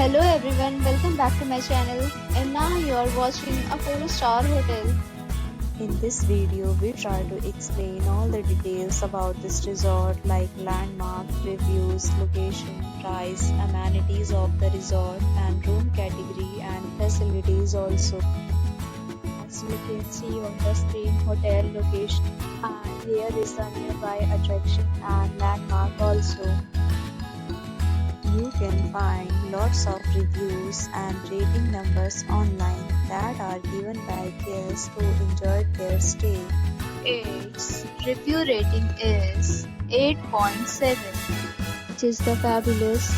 Hello everyone, welcome back to my channel, and now you are watching a 4-star hotel. In this video, we try to explain all the details about this resort like landmark, reviews, location, price, amenities of the resort and room category and facilities also. As you can see on the screen, hotel location, and here is the nearby attraction and landmark also. You can find lots of reviews and rating numbers online that are given by guests who enjoyed their stay. Its review rating is 8.7, which is the fabulous.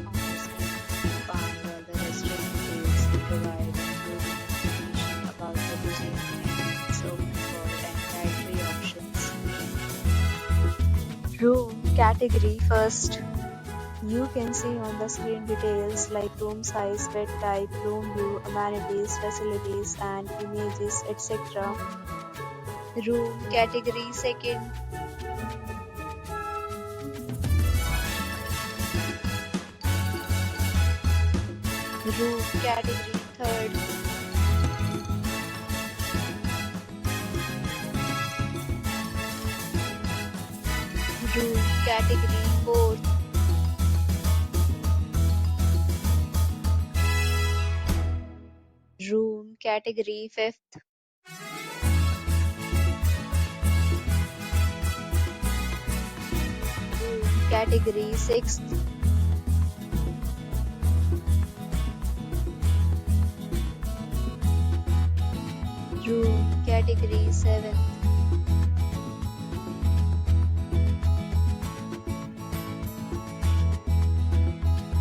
On the screen, you can find all the restaurant details they provide and good information about the cuisine and so food and dietary options. Room category first. You can see on the screen details like room size, bed type, room view, amenities, facilities and images, etc. Room category second. Room category third. Room category fourth. Room category fifth. Room category sixth. Room category seventh.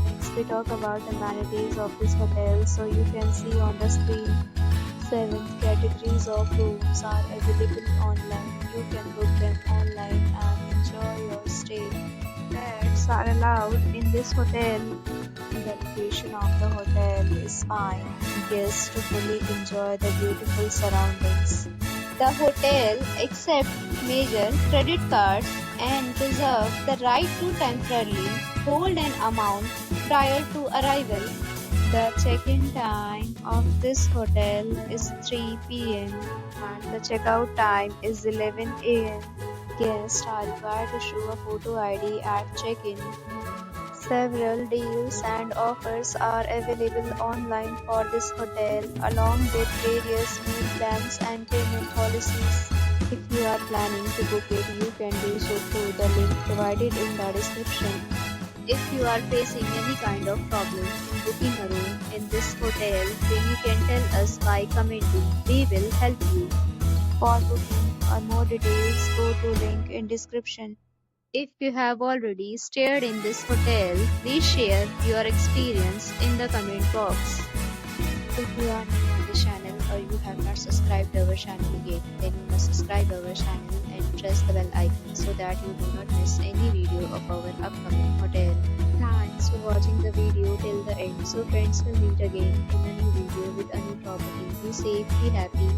Next we talk about amenities of this hotel. So you can see on the screen 7 categories of rooms are available online. You can book them online and enjoy your stay. Pets are allowed in this hotel. The location of the hotel is fine. Guests to fully enjoy the beautiful surroundings. The hotel accepts major credit cards and reserves the right to temporarily hold an amount prior to arrival. The check-in time of this hotel is 3 p.m. and the checkout time is 11 a.m. Guests are required to show a photo ID at check-in. Several deals and offers are available online for this hotel along with various meal plans and payment policies. If you are planning to book it, you can do so through the link provided in the description. If you are facing any kind of problem in booking a room in this hotel, then you can tell us by commenting. We will help you. For booking or more details, go to link in description. If you have already stayed in this hotel, please share your experience in the comment box. If you are new on the channel or you have not subscribed our channel yet, then you must subscribe our channel and press the bell icon so that you do not miss any video of our upcoming hotel. Thanks for watching the video till the end. So friends, will meet again in a new video with a new property. Be safe, be happy.